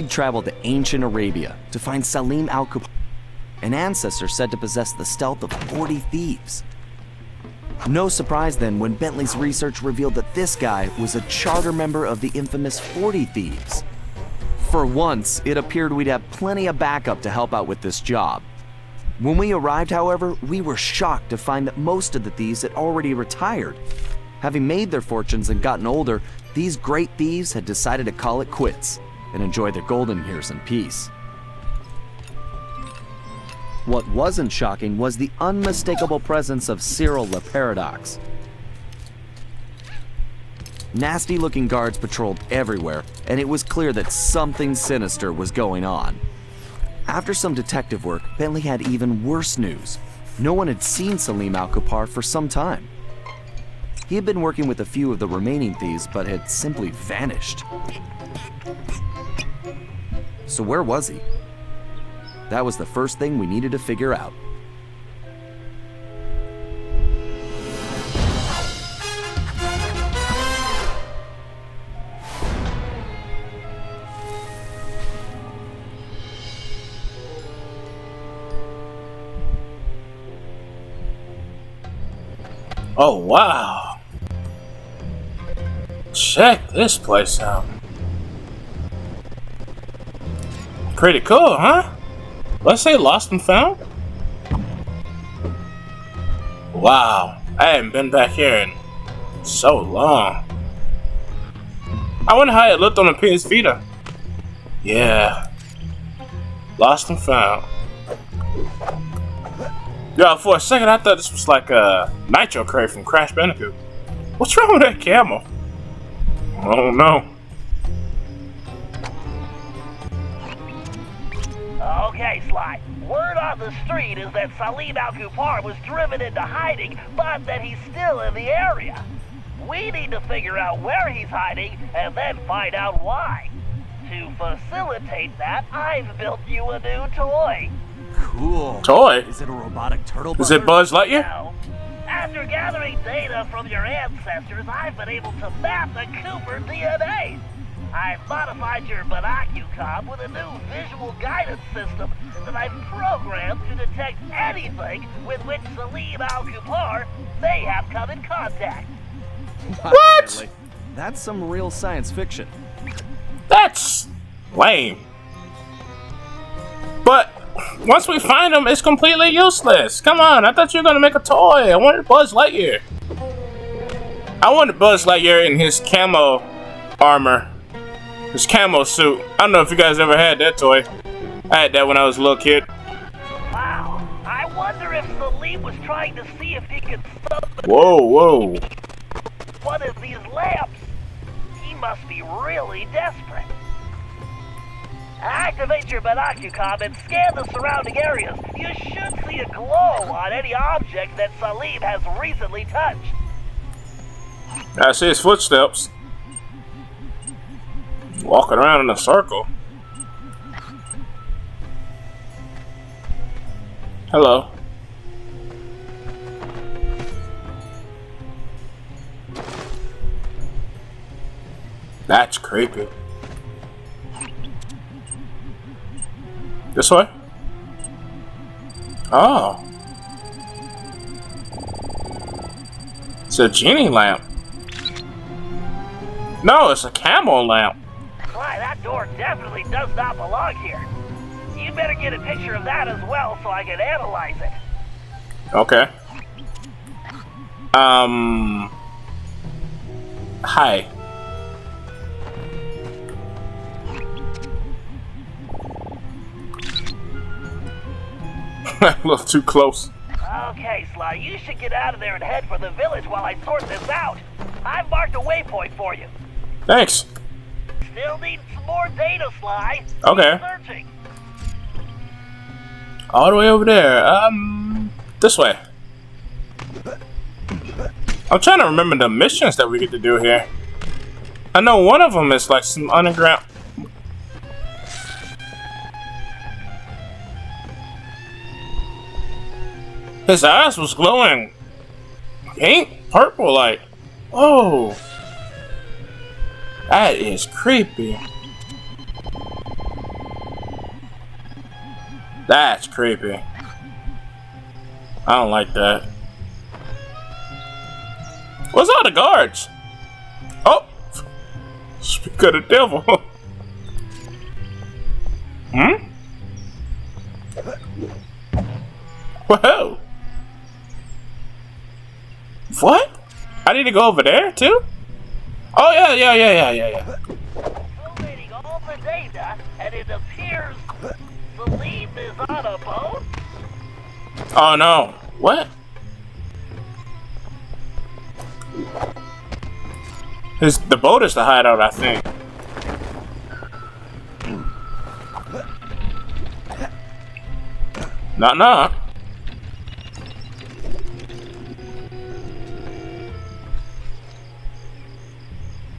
we'd traveled to ancient Arabia to find Salim al-Qupar, an ancestor said to possess the stealth of 40 thieves. No surprise then when Bentley's research revealed that this guy was a charter member of the infamous 40 Thieves. For once, it appeared we'd have plenty of backup to help out with this job. When we arrived, however, we were shocked to find that most of the thieves had already retired. Having made their fortunes and gotten older, these great thieves had decided to call it quits and enjoy their golden years in peace. What wasn't shocking was the unmistakable presence of Cyril the Paradox. Nasty-looking guards patrolled everywhere, and it was clear that something sinister was going on. After some detective work, Bentley had even worse news. No one had seen Salim al-Qupar for some time. He had been working with a few of the remaining thieves, but had simply vanished. So where was he? That was the first thing we needed to figure out. Oh wow. Check this place out. Pretty cool, huh? Let's say lost and found? Wow, I haven't been back here in so long. I wonder how it looked on the PS Vita. Yeah. Lost and found. Yo, for a second I thought this was like a Nitro crate from Crash Bandicoot. What's wrong with that camel? Oh no. Okay, Sly. Word on the street is that Salim al-Qupar was driven into hiding, but that he's still in the area. We need to figure out where he's hiding and then find out why. To facilitate that, I've built you a new toy. Cool. Toy? Is it a robotic turtle? Is it Buzz Lightyear? Well, after gathering data from your ancestors, I've been able to map the Cooper DNA. I've modified your binocular with a new visual guidance system that I've programmed to detect anything with which Salim al-Qupar may have come in contact. What? That's some real science fiction. That's lame. But once we find him, it's completely useless. Come on, I thought you were gonna make a toy. I wanted Buzz Lightyear. I wanted Buzz Lightyear in his camo armor. His camo suit. I don't know if you guys ever had that toy. I had that when I was a little kid. Wow. I wonder if Salim was trying to see if he could summon Whoa. one of these lamps. He must be really desperate. Activate your binocular and scan the surrounding areas. You should see a glow on any object that Salim has recently touched. I see his footsteps. Walking around in a circle. Hello. That's creepy. This way? Oh. It's a genie lamp. No, it's a camo lamp. Why, that door definitely does not belong here. You better get a picture of that as well so I can analyze it. Okay. Hi. A little too close. Okay, Sly, you should get out of there and head for the village while I sort this out. I've marked a waypoint for you. Thanks. Still need some more data, Sly. Okay. Keep searching. All the way over there. This way. I'm trying to remember the missions that we get to do here. I know one of them is like some underground. His eyes was glowing pink, purple, like, whoa. That is creepy. That's creepy. I don't like that. What's all the guards? Oh! Speak of the devil. Hmm? Whoa! What? I need to go over there too? Oh yeah. Collating all the data, and it appears Salim is on a boat? Oh no. What? The boat is the hideout, I think. Nah.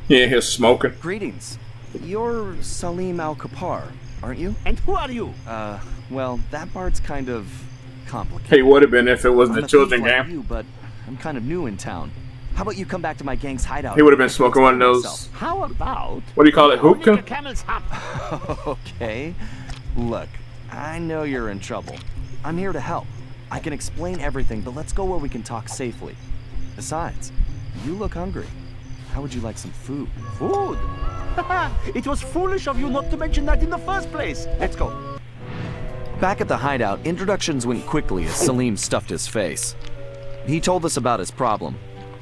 Yeah, he's smoking. Greetings. You're Salim Al-Kapar, aren't you? And who are you? Well, that part's kind of complicated. He would have been if it wasn't I'm a a children thief like game. you, but I'm kind of new in town. How about you come back to my gang's hideout? He would have been smoking one of those. How about? What do you call it? Only the Hookah? camel's hump. Okay. Look, I know you're in trouble. I'm here to help. I can explain everything, but let's go where we can talk safely. Besides, you look hungry. How would you like some food? Food? It was foolish of you not to mention that in the first place. Let's go. Back at the hideout, introductions went quickly as Salim stuffed his face. He told us about his problem.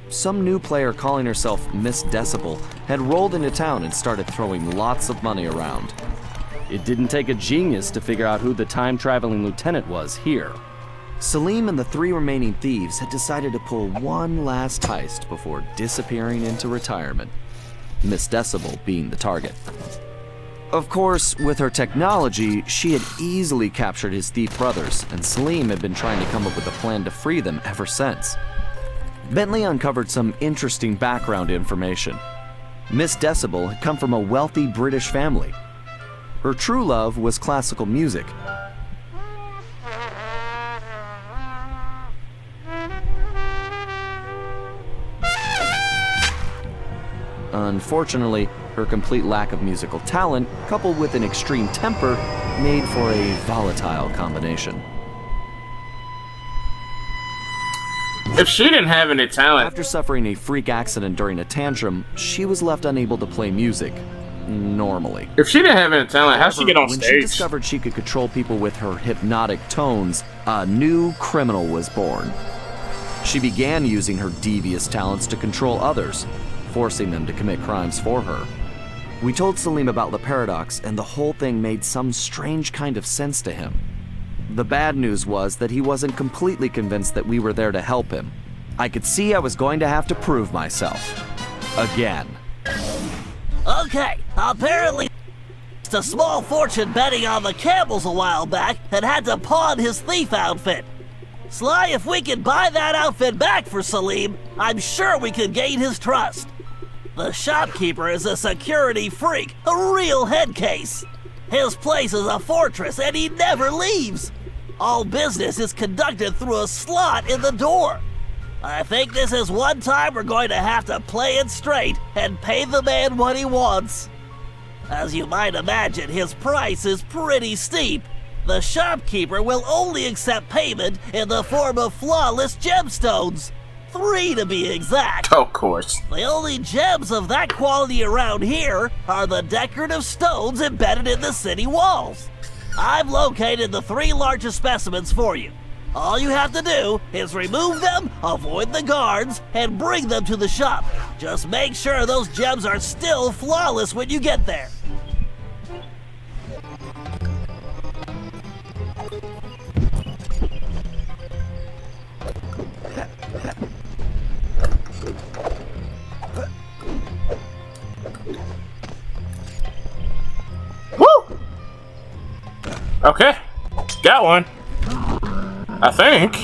Some new player calling herself Miss Decibel had rolled into town and started throwing lots of money around. It didn't take a genius to figure out who the time-traveling lieutenant was here. Salim and the 3 remaining thieves had decided to pull one last heist before disappearing into retirement, Miss Decibel being the target. Of course, with her technology, she had easily captured his thief brothers, and Salim had been trying to come up with a plan to free them ever since. Bentley uncovered some interesting background information. Miss Decibel had come from a wealthy British family. Her true love was classical music. Unfortunately, her complete lack of musical talent, coupled with an extreme temper, made for a volatile combination. If she didn't have any talent, After suffering a freak accident during a tantrum, she was left unable to play music normally. if she didn't have any talent, how'd she get on When she stage? discovered she could control people with her hypnotic tones, a new criminal was born. She began using her devious talents to control others, forcing them to commit crimes for her. We told Salim about the paradox, and the whole thing made some strange kind of sense to him. The bad news was that he wasn't completely convinced that we were there to help him. I could see I was going to have to prove myself. Again. Okay, apparently a small fortune betting on the camels a while back and had to pawn his thief outfit. Sly, if we can buy that outfit back for Salim, I'm sure we could gain his trust. The shopkeeper is a security freak, a real head case. His place is a fortress and he never leaves. All business is conducted through a slot in the door. I think this is one time we're going to have to play it straight and pay the man what he wants. As you might imagine, his price is pretty steep. The shopkeeper will only accept payment in the form of flawless gemstones. 3 to be exact. Of course. The only gems of that quality around here are the decorative stones embedded in the city walls. I've located the 3 largest specimens for you. All you have to do is remove them, avoid the guards, and bring them to the shop. Just make sure those gems are still flawless when you get there. Woo! Okay. Got one. I think.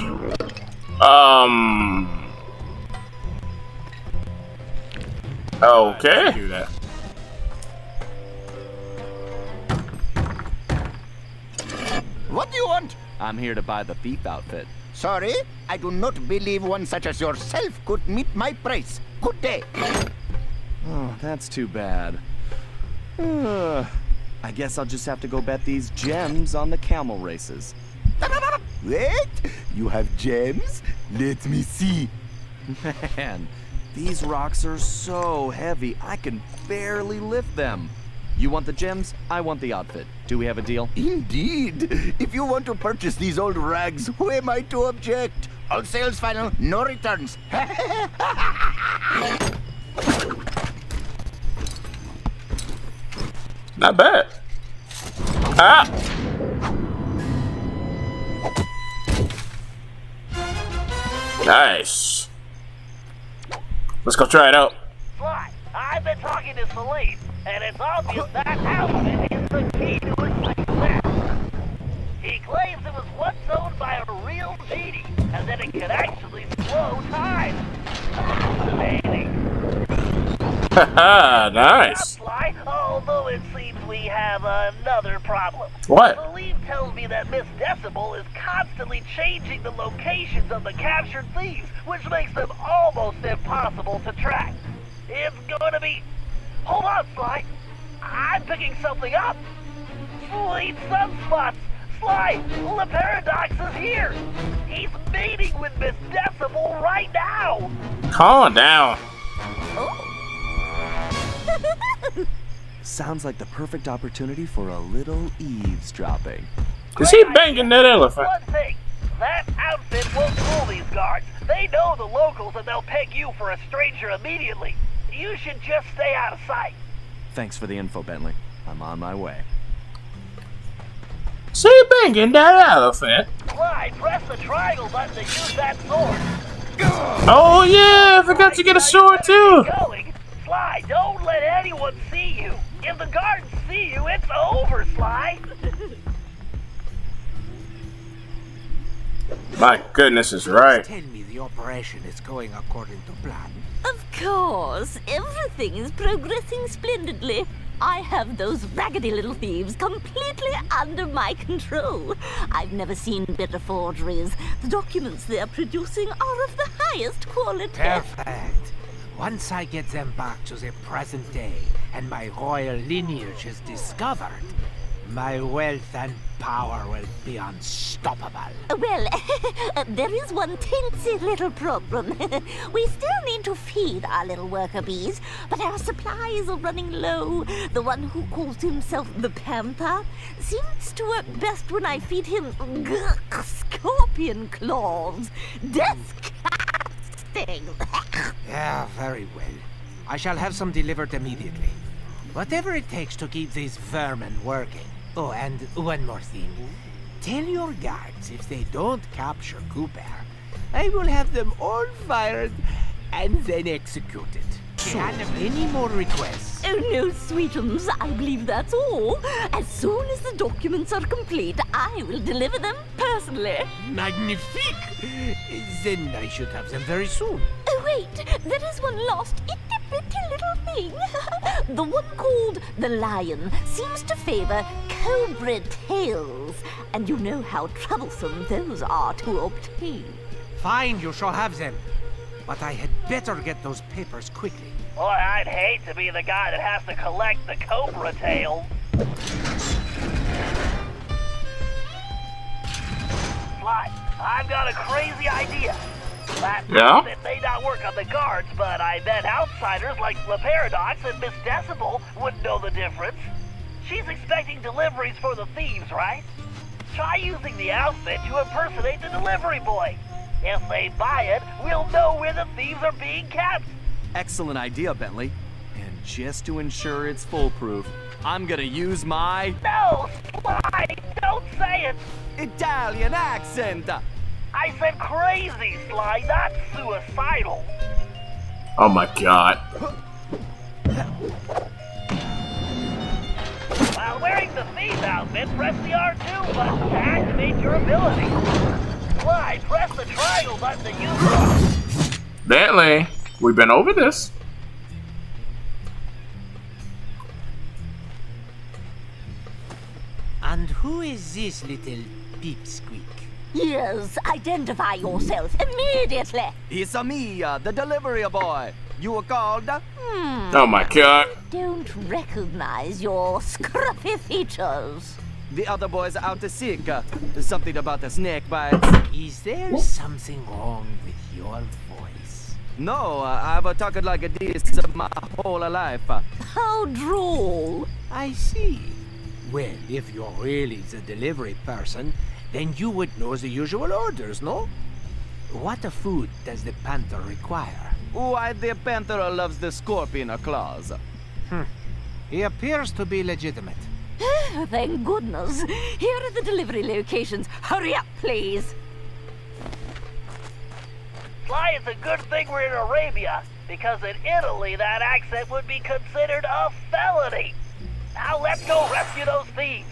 Okay. Do that. What do you want? I'm here to buy the thief outfit. Sorry, I do not believe one such as yourself could meet my price. Good day. Oh, that's too bad. I guess I'll just have to go bet these gems on the camel races. Wait, you have gems? Let me see. Man, these rocks are so heavy, I can barely lift them. You want the gems? I want the outfit. Do we have a deal? Indeed. If you want to purchase these old rags, who am I to object? All sales final, no returns. Not bad. Ah! Nice. Let's go try it out. Sly, I've been talking to Salim, and it's obvious that outfit is the key to his success. He claims it was once owned by a real genie, and that it could actually slow time. Fascinating. Haha, nice. Sly, although it seems we have another problem. What? Salim tells me that Miss Decibel is constantly changing the locations of the captured thieves, which makes them almost impossible to track. It's going to be... Hold on, Sly. I'm picking something up. Sweet sunspots. Sly, the Paradox is here. He's meeting with Miss Decibel right now. Calm down. Sounds like the perfect opportunity for a little eavesdropping. Is he banging that elephant? One thing, that outfit won't fool these guards. They know the locals and they'll peg you for a stranger immediately. You should just stay out of sight. Thanks for the info, Bentley. I'm on my way. Is he banging that elephant? Sly, press the triangle button to use that sword. Oh yeah, I forgot to get a sword too. Going. Sly, don't let anyone see you. If the guards see you, it's over, Sly. My goodness is right. Tell me the operation is going according to plan. Of course, everything is progressing splendidly. I have those raggedy little thieves completely under my control. I've never seen better forgeries. The documents they're producing are of the highest quality. Perfect. Once I get them back to the present day and my royal lineage is discovered, my wealth and power will be unstoppable. Well, there is one teensy little problem. We still need to feed our little worker bees, but our supplies are running low. The one who calls himself the Panther seems to work best when I feed him scorpion claws. Disgusting! Yeah, very well. I shall have some delivered immediately. Whatever it takes to keep these vermin working. Oh, and one more thing. Tell your guards if they don't capture Cooper, I will have them all fired and then executed. Can any more requests? Oh no, sweetums, I believe that's all. As soon as the documents are complete, I will deliver them personally. Magnifique! Then I should have them very soon. Oh wait, there is one last itty-bitty little thing. The one called the Lion seems to favor cobra tails, and you know how troublesome those are to obtain. Fine, you shall have them. But I had better get those papers quickly. Boy, I'd hate to be the guy that has to collect the cobra tails. Sly, I've got a crazy idea. That outfit may not work on the guards, but I bet outsiders like the Paradox and Miss Decibel wouldn't know the difference. She's expecting deliveries for the thieves, right? Try using the outfit to impersonate the delivery boy. If they buy it, we'll know where the thieves are being kept. Excellent idea, Bentley. And just to ensure it's foolproof, I'm gonna use my No, Sly, don't say it. Italian accent. I said crazy, Sly, not suicidal. Oh my god. While wearing the thief outfit, press the R2 button to activate your ability. Sly, press the triangle button to use it. Bentley, we've been over this. And who is this little peepsqueak? Yes, identify yourself immediately. It's me, the delivery boy. You were called? Oh my god. Don't recognize your scruffy features. The other boys are out to seek. Something about the snake bites. Is there something wrong with your voice? No, I've been talking like this my whole life. How droll. I see. Well, if you're really the delivery person, then you would know the usual orders, no? What food does the panther require? Why, the panther loves the scorpion claws. He appears to be legitimate. Thank goodness. Here are the delivery locations. Hurry up, please. Sly, it's a good thing we're in Arabia, because in Italy that accent would be considered a felony. Now let's go rescue those thieves.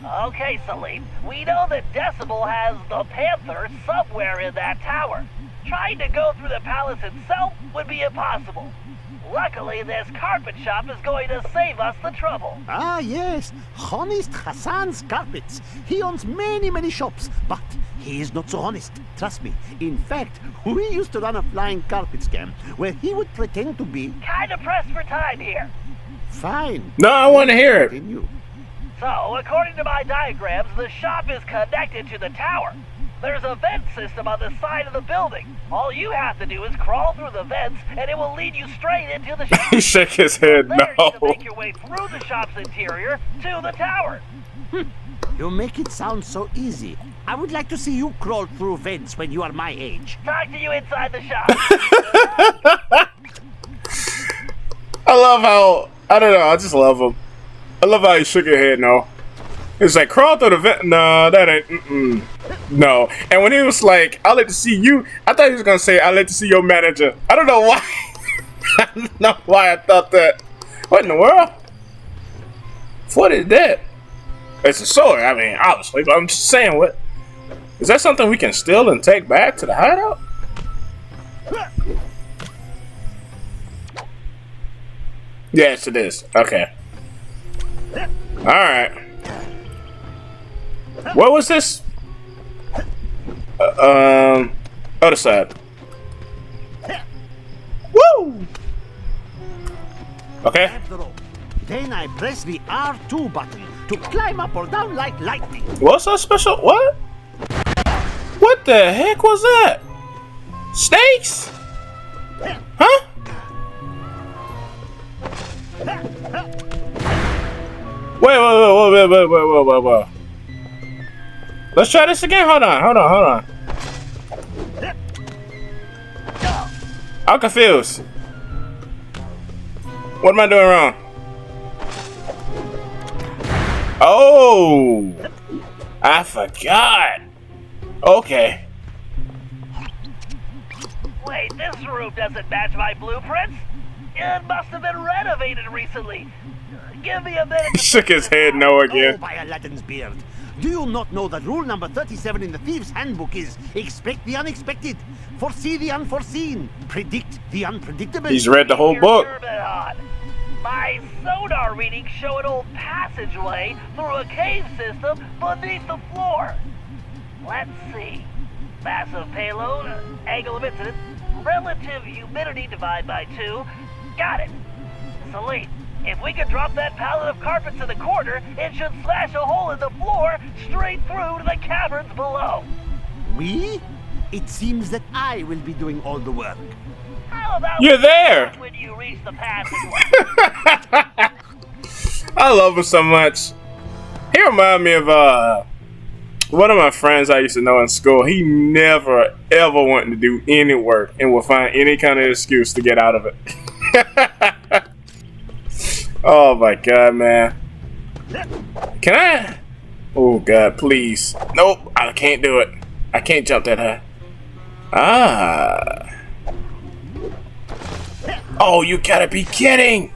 Okay, Salim, we know that Decibel has the Panther somewhere in that tower. Trying to go through the palace itself would be impossible. Luckily, this carpet shop is going to save us the trouble. Ah, yes. Honest Hassan's Carpets. He owns many, many shops, but he is not so honest. Trust me. In fact, we used to run a flying carpet scam where he would pretend to be... Kinda pressed for time here. Fine. No, I want to hear it. Continue. So, according to my diagrams, the shop is connected to the tower. There's a vent system on the side of the building. All you have to do is crawl through the vents, and it will lead you straight into the shop. He shook his head There, you can no. make your way through the shop's interior to the tower. You make it sound so easy. I would like to see you crawl through vents when you are my age. Talk to you inside the shop. I love how, I don't know, I just love him. I love how he shook his head no. It's like, crawl through the vent. No, that ain't, no. And when he was like, I'd like to see you, I thought he was going to say, I'd like to see your manager. I don't know why. I don't know why I thought that. What in the world? What is that? It's a sword, I mean, obviously, but I'm just saying, what? Is that something we can steal and take back to the hideout? Yes, it is. Okay. Alright. What was this? Other side. Woo! Okay. Grab the rope. Then I press the R2 button to climb up or down like lightning. What's so special? What? What the heck was that? Snakes? Huh? Wait. Let's try this again. Hold on. I'm confused. What am I doing wrong? Oh, I forgot. Okay. Wait, this room doesn't match my blueprints. It must have been renovated recently. Give me a minute. He shook his head no Oh, again. by Aladdin's beard. Do you not know that rule number 37 in the Thieves' Handbook is expect the unexpected, foresee the unforeseen, predict the unpredictable? He's read the whole Your book. turban on. My sonar readings show an old passageway through a cave system beneath the floor. Let's see. Massive payload, angle of incidence, relative humidity divided by 2. Got it. Salim, if we could drop that pallet of carpets in the corner, it should smash a hole in the floor straight through to the caverns below. We? It seems that I will be doing all the work. How about You're there. when you reach the passageway? I love him so much. He remind me of one of my friends I used to know in school. He never ever wanted to do any work and would find any kind of excuse to get out of it. Oh my god, man. Can I? Oh god, please. Nope, I can't do it. I can't jump that high. Ah. Oh, you gotta be kidding.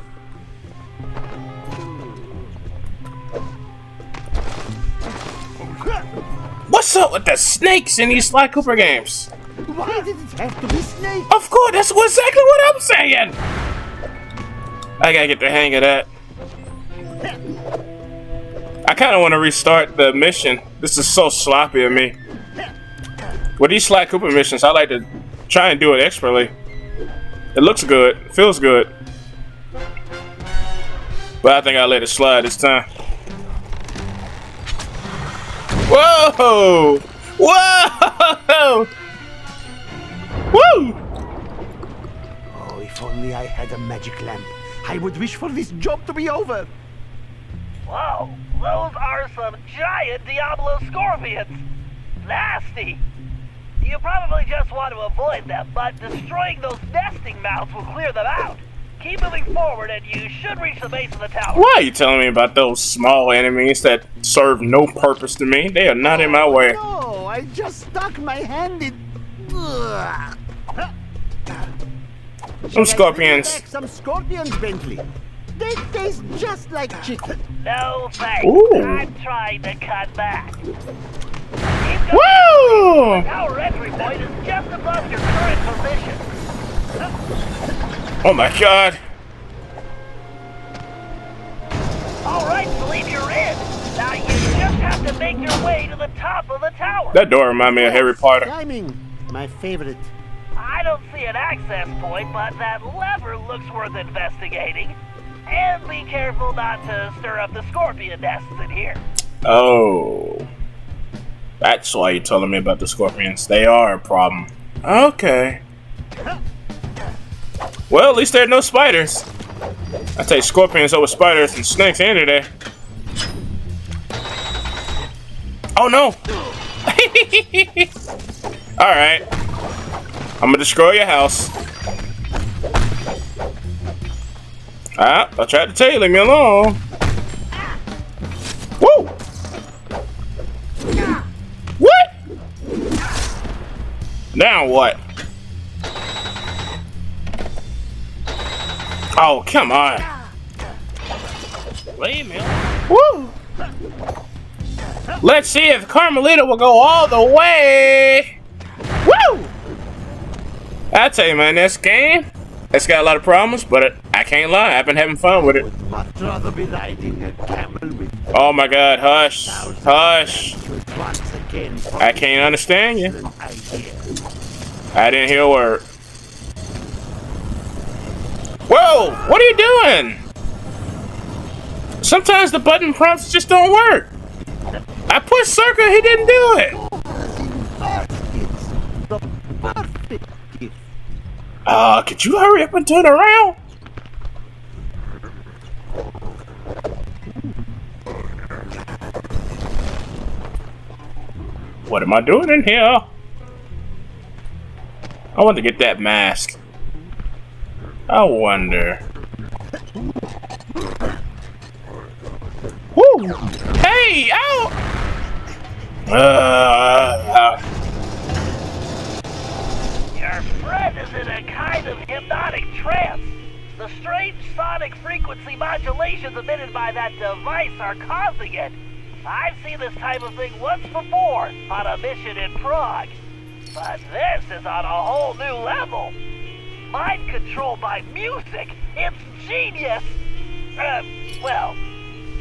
What's up with the snakes in these Sly Cooper games? Why did it have to be snake? Of course, that's exactly what I'm saying. I gotta get the hang of that. I kind of want to restart the mission. This is so sloppy of me. With these Sly Cooper missions, I like to try and do it expertly. It looks good, feels good. But I think I'll let it slide this time. Whoa! Whoa! Woo! Oh, if only I had a magic lamp. I would wish for this job to be over. Whoa, those are some giant Diablo scorpions. Nasty. You probably just want to avoid them, but destroying those nesting mounts will clear them out. Keep moving forward and you should reach the base of the tower. Why are you telling me about those small enemies that serve no purpose to me? They are not in my way. No, I just stuck my hand in. Some scorpions. Some scorpions, Bentley. They taste just like chicken. No thanks. Ooh. I'm trying to cut back. Woo! The tower entry point is just above your current position. Oh my god. Alright, Celine, you're in. Now you just have to make your way to the top of the tower. That door reminds me of Harry Potter. Timing, my favorite. I don't see an access point, but that lever looks worth investigating. And be careful not to stir up the scorpion nests in here. Oh. That's why you're telling me about the scorpions. They are a problem. Okay. Well, at least there are no spiders. I take scorpions over spiders and snakes any day. Oh no! Alright. I'm gonna destroy your house. Ah, I tried to tell you, leave me alone. Woo! What? Now what? Oh, come on. Leave me alone. Woo! Let's see if Carmelita will go all the way. Woo! I tell you, man, this game, it's got a lot of problems, but I can't lie, I've been having fun with it. Would much rather be riding a camel with Oh my god, hush. Hush. once again. I can't understand you. Idea. I didn't hear a word. Whoa! What are you doing? Sometimes the button prompts just don't work. I pushed circle, he didn't do it. It's the perfect gift. Could you hurry up and turn around? What am I doing in here? I want to get that mask. I wonder. Woo! Hey! Ow! Your friend is in a kind of hypnotic trance. The strange sonic frequency modulations emitted by that device are causing it. I've seen this type of thing once before on a mission in Prague. But this is on a whole new level. Mind control by music. It's genius. Well,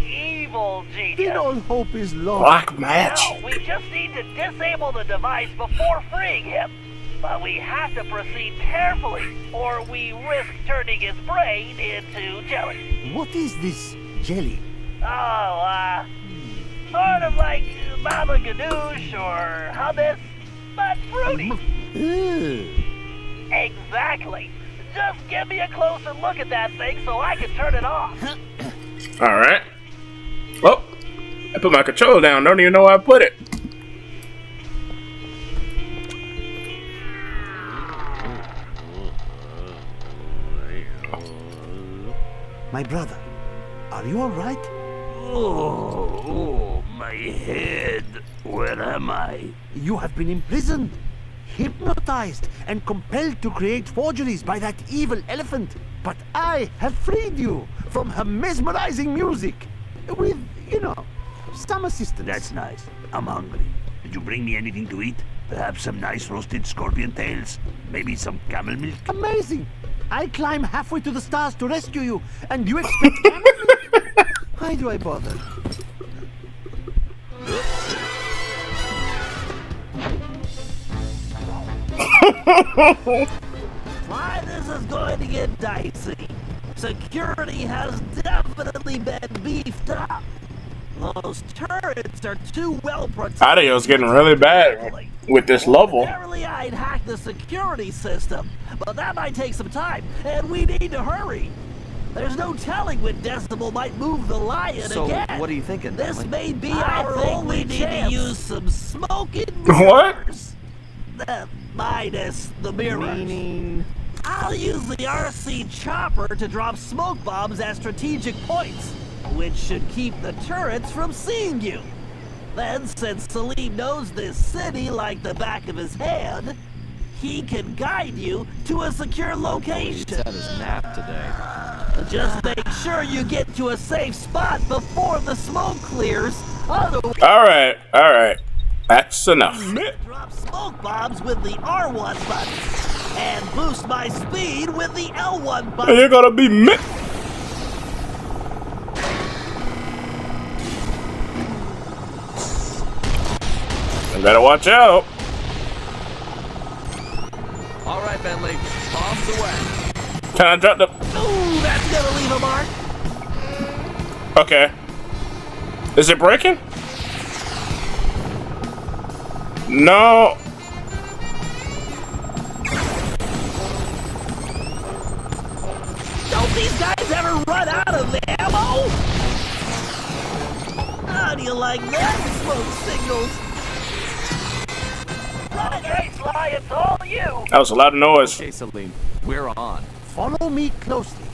evil genius. Then all hope is lost. Black match. No, we just need to disable the device before freeing him. But we have to proceed carefully, or we risk turning his brain into jelly. What is this jelly? Oh, sort of like baba ganoush or hummus, but fruity. Exactly. Just give me a closer look at that thing so I can turn it off. Alright. Oh, I put my controller down. Don't even know where I put it. My brother, are you all right? Oh, my head. Where am I? You have been imprisoned, hypnotized, and compelled to create forgeries by that evil elephant. But I have freed you from her mesmerizing music. With, some assistance. That's nice. I'm hungry. Did you bring me anything to eat? Perhaps some nice roasted scorpion tails? Maybe some camel milk? Amazing! I climb halfway to the stars to rescue you, and you expect camel milk? Why do I bother? Why, this is going to get dicey. Security has definitely been beefed up. Those turrets are too well protected. Audio's getting really bad with this level. Apparently, I'd hacked the security system, but that might take some time, and we need to hurry. There's no telling when Decibel might move the lion So, again. what are you thinking, This Bentley? may be our only chance. To use some smoking What? mirrors. Minus the mirrors. Meaning... I'll use the RC chopper to drop smoke bombs at strategic points, which should keep the turrets from seeing you. Then, since Salim knows this city like the back of his hand, he can guide you to a secure location. Had his nap today. Just make sure you get to a safe spot before the smoke clears. Otherwise, Alright. That's enough. drop smoke bombs with the R1 button and boost my speed with the L1 button. You're gonna be mid. You better watch out. All right, Bentley, off the way. Can I drop the... Ooh, that's gonna leave a mark. Okay. Is it breaking? No. Don't these guys ever run out of ammo? How do you like that, smoke signals? Okay, Sly, it's all you. That was a lot of noise. Okay, Salim, we're on. Follow me closely,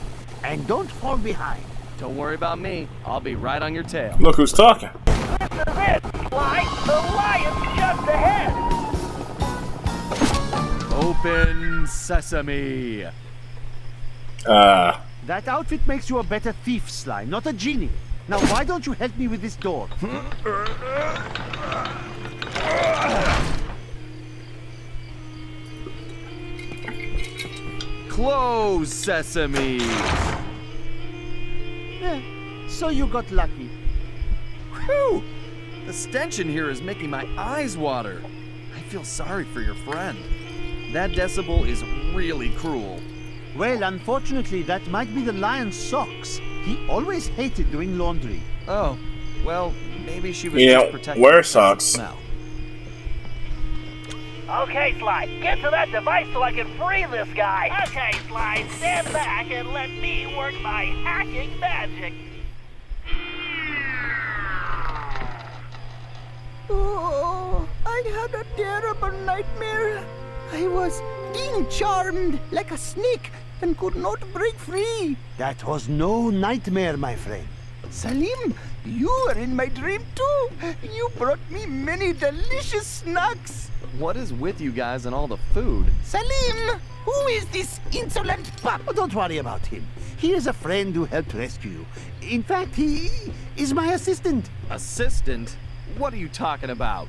and don't fall behind. Don't worry about me. I'll be right on your tail. Look who's talking. This is it, Sly. The lion's just ahead. Open sesame. That outfit makes you a better thief, Sly, not a genie. Now, why don't you help me with this door? Close sesame. So you got lucky. Whew! The stench in here is making my eyes water. I feel sorry for your friend. That Decibel is really cruel. Well, unfortunately, that might be the lion's socks. He always hated doing laundry. Oh, well, maybe she was Yeah, just protecting wear us from the socks. smell. Okay, Sly, get to that device so I can free this guy. Okay, Sly, stand back and let me work my hacking magic. Oh, I had a terrible nightmare. I was being charmed like a snake and could not break free. That was no nightmare, my friend. Salim, you were in my dream too. You brought me many delicious snacks. What is with you guys and all the food? Salim, who is this insolent pup? Oh, don't worry about him. He is a friend who helped rescue you. In fact, he is my assistant. Assistant? What are you talking about?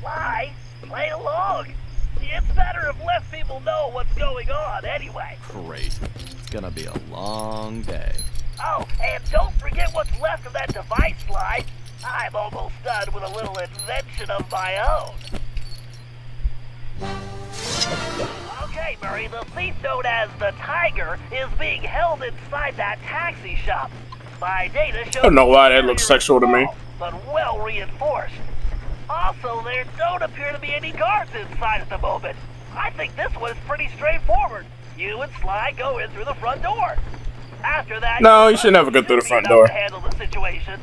Sly, play along. It's better if less people know what's going on anyway. Great. It's gonna be a long day. Oh, and don't forget what's left of that device, Sly. I'm almost done with a little invention of my own. Okay, Murray, the thief known as the Tiger is being held inside that taxi shop. My data shows... I don't know why that looks sexual to me. But well reinforced. Also, there don't appear to be any guards inside at the moment. I think this one is pretty straightforward. You and Sly go in through the front door. After that... No, you should never go through the front door. ...handle the situation.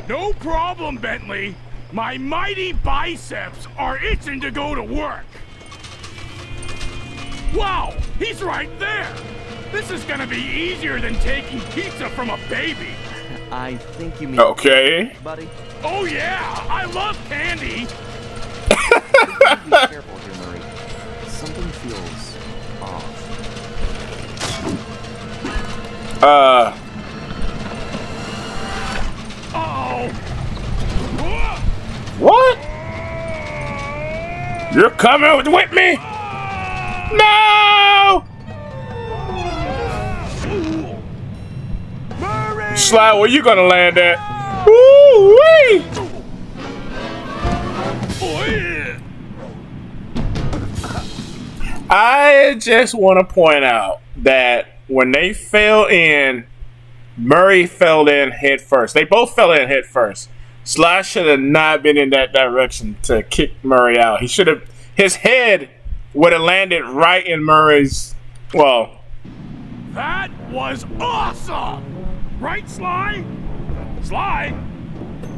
No problem, Bentley. My mighty biceps are itching to go to work. Wow, he's right there. This is gonna be easier than taking pizza from a baby. I think you mean... Okay. Buddy. Oh yeah, I love candy. Be careful here, Murray. Something feels off. Uh-oh. What? You're coming with me? No! Sly, where you gonna land at? Woo-wee! I just want to point out that when they fell in, Murray fell in head first. They both fell in head first. Sly should have not been in that direction to kick Murray out. He should have. His head would have landed right in Murray's. Well, That was awesome! Right, Sly? Sly?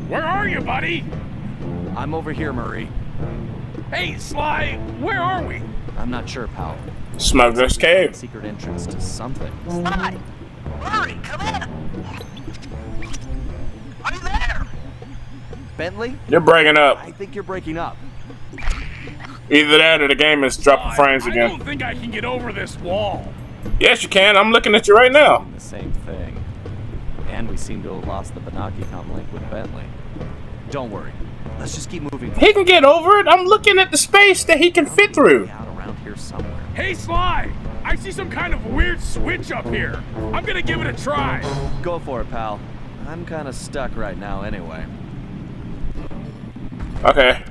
Where are you, buddy? I'm over here, Murray. Hey, Sly, where are we? I'm not sure, pal. Smuggler's Cave. Secret entrance to something. Sly! Murray, come in! Are you there? Bentley? You're breaking up. I think you're breaking up. Either that or the game is dropping frames I again. don't think I can get over this wall. Yes, you can. I'm looking at you right now. The same thing. And we seem to have lost the Banaki-com link with Bentley. Don't worry. Let's just keep moving. He can get over it. I'm looking at the space that he can fit through. Out around here somewhere. Hey, Sly! I see some kind of weird switch up here. I'm gonna give it a try. Go for it, pal. I'm kind of stuck right now anyway. Okay.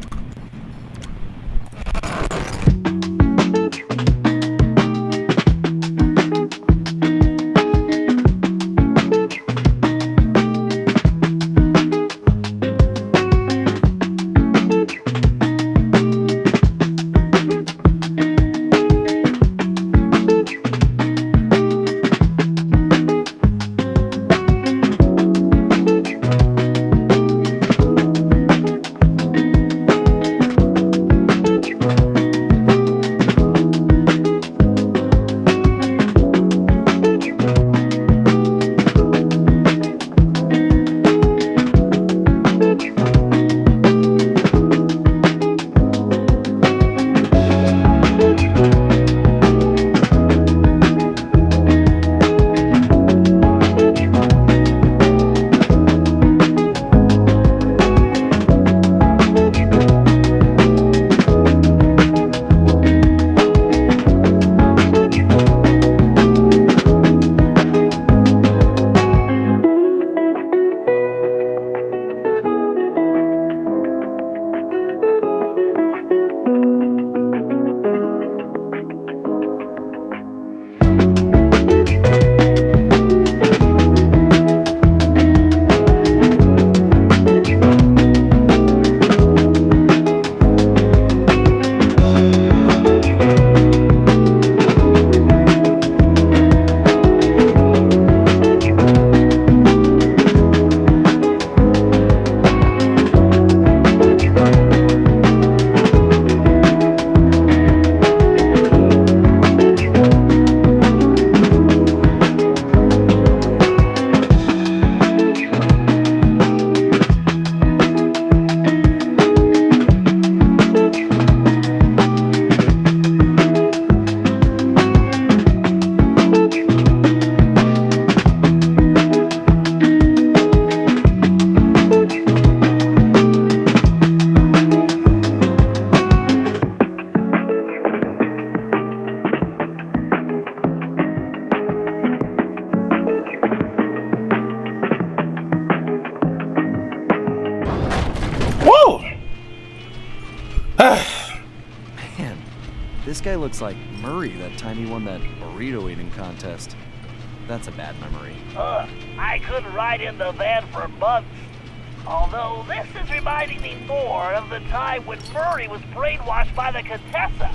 Man, this guy looks like Murray that time he won that burrito eating contest. That's a bad memory. I couldn't ride in the van for months. Although this is reminding me more of the time when Murray was brainwashed by the Contessa.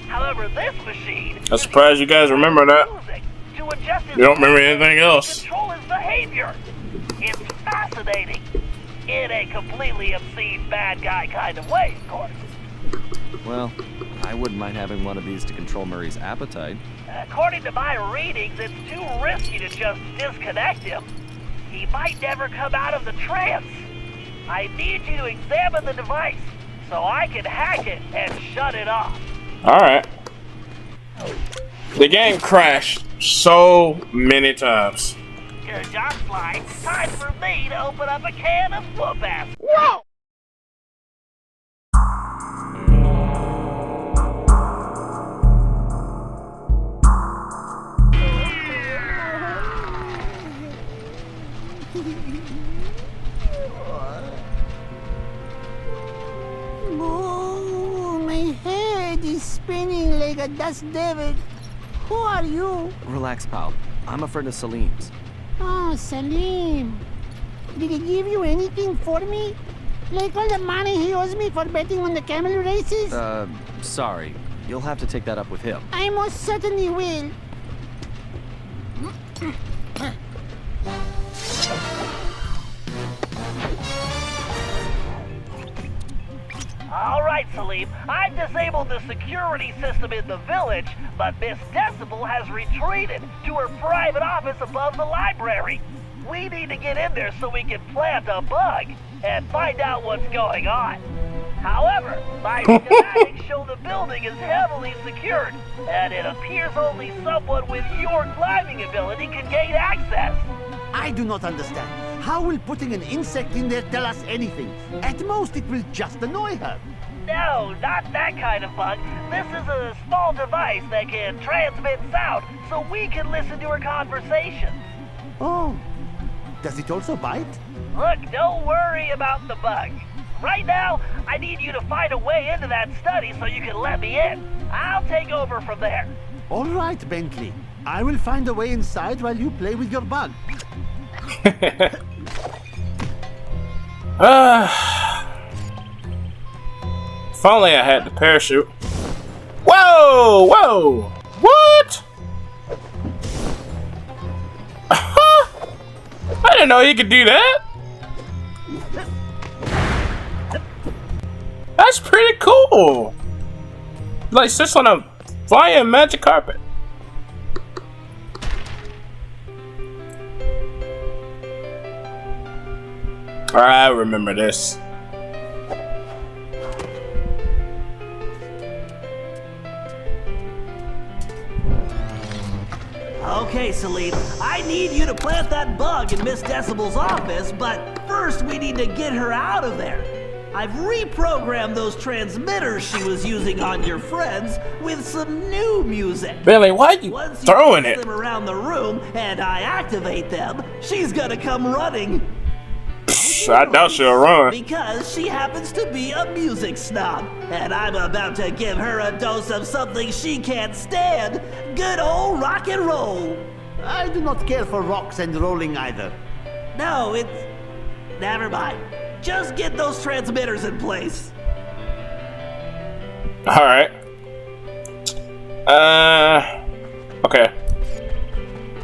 However, this machine... I'm surprised you guys remember that. To adjust his You don't remember anything else. Control his behavior. It's fascinating. In a completely obscene bad guy kind of way, of course. Well, I wouldn't mind having one of these to control Murray's appetite. According to my readings, it's too risky to just disconnect him. He might never come out of the trance. I need you to examine the device so I can hack it and shut it off. Alright. The game crashed so many times. Good job, Sly. Time for me to open up a can of whoop-ass. Whoa! Oh, my head is spinning like a dust devil. Who are you? Relax, pal. I'm a friend of Salim's. Oh, Salim. Did he give you anything for me? Like all the money he owes me for betting on the camel races? Sorry. You'll have to take that up with him. I most certainly will. All right, Salim. I've disabled the security system in the village, but Miss Decibel has retreated to her private office above the library. We need to get in there so we can plant a bug and find out what's going on. However, my schematics show the building is heavily secured, and it appears only someone with your climbing ability can gain access. I do not understand. How will putting an insect in there tell us anything? At most, it will just annoy her. No, not that kind of bug. This is a small device that can transmit sound, so we can listen to her conversations. Oh, does it also bite? Look, don't worry about the bug. Right now, I need you to find a way into that study so you can let me in. I'll take over from there. All right, Bentley. I will find a way inside while you play with your bug. If only I had the parachute. Whoa! Whoa! What? I didn't know you could do that. That's pretty cool. Like sits on a flying magic carpet. I remember this. Okay, Salim, I need you to plant that bug in Miss Decibel's office, but first we need to get her out of there. I've reprogrammed those transmitters she was using on your friends with some new music. Billy, why are you Once you throwing place it? them around the room and I activate them, she's gonna come running. I doubt she'll run. Because she happens to be a music snob, and I'm about to give her a dose of something she can't stand. Good old rock and roll. I do not care for rocks and rolling either. No, it's... Never mind. Just get those transmitters in place. Alright. Okay.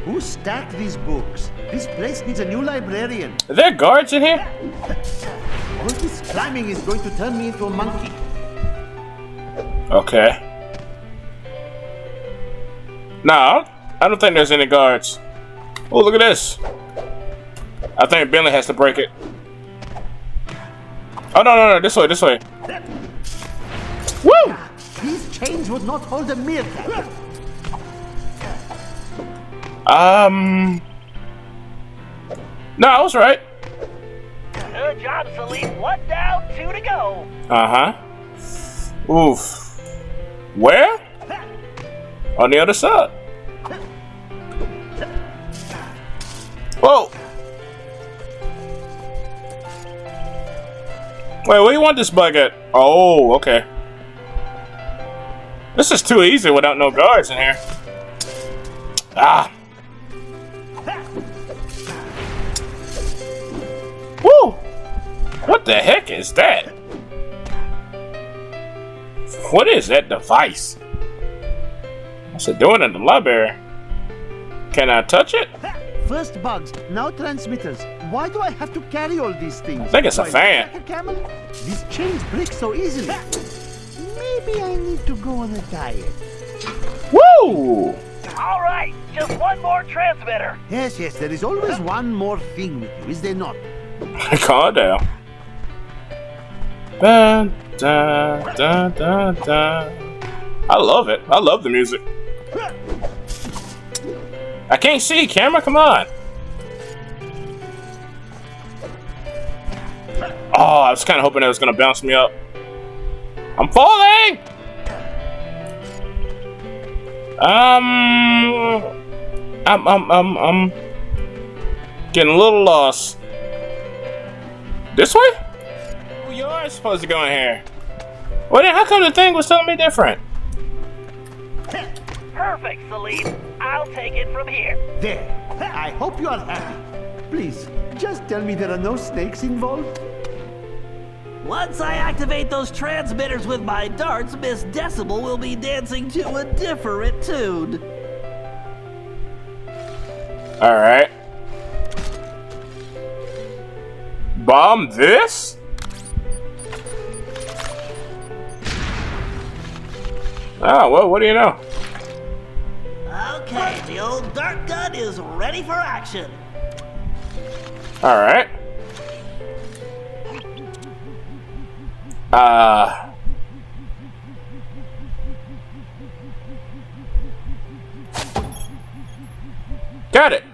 Who stacked these books? This place needs a new librarian. Are there guards in here? All this climbing is going to turn me into a monkey. Okay. No, I don't think there's any guards. Oh, look at this. I think Bentley has to break it. Oh, no, this way, this way. Woo! These chains would not hold a meerkat. No, I was right. Good job, Salim. 1 down, 2 to go. Uh-huh. Oof. Where? On the other side. Whoa. Wait, where do you want this bug at? Oh, okay. This is too easy without no guards in here. Ah. Woo! What the heck is that? What is that device? What's it doing in the library? Can I touch it? First bugs, now transmitters. Why do I have to carry all these things? I think it's a Do I fan. look like a camel? These chains break so easily. Maybe I need to go on a diet. Woo! All right, just one more transmitter. Yes, there is always one more thing with you, is there not? Calm down. Dun, dun, dun, dun, dun. I love it. I love the music. I can't see, camera. Come on. Oh, I was kind of hoping it was gonna bounce me up. I'm falling. I'm getting a little lost. This way? Oh, you are supposed to go in here. Well, then how come the thing was telling me different? Perfect, Salim. I'll take it from here. There. I hope you are happy. Please, just tell me there are no snakes involved. Once I activate those transmitters with my darts, Miss Decibel will be dancing to a different tune. Alright. Bomb this? Oh, well, what do you know? Okay, the old dart gun is ready for action. Alright. Got it.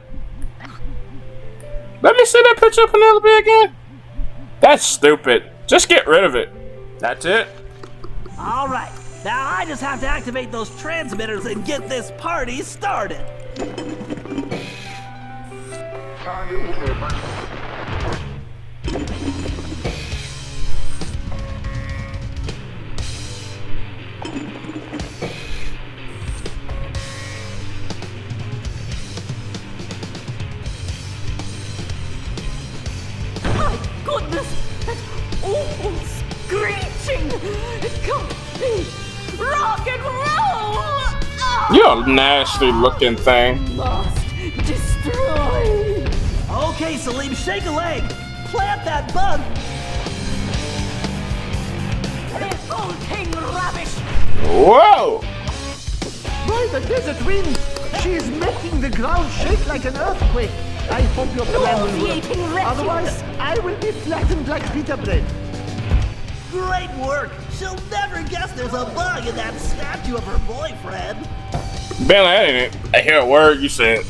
Let me see that picture of Penelope again. That's stupid. Just get rid of it. That's it. All right, now I just have to activate those transmitters and get this party started. My goodness! That awful screeching! Complete rock and roll! Oh, You're a nasty looking thing. must destroy! Okay, Salim, shake a leg. Plant that bug. Revolting rubbish! Whoa! By the desert wind, she is making the ground shake like an earthquake. I hope your plan will work. Nauseating wretches. Otherwise, I will be flattened like pita bread. Great work. She'll never guess there's a bug in that statue of her boyfriend. Bentley, I hear a word you said.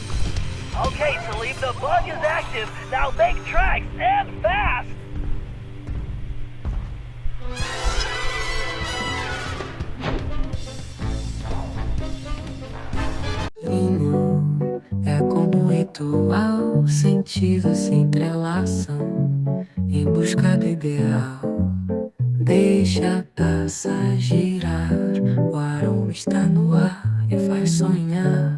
Okay, Salim, the bug is active. Now make tracks and fast. É como um ritual, sentidos se entrelaçam em busca do ideal. Deixa a taça girar, o aroma está no ar e faz sonhar.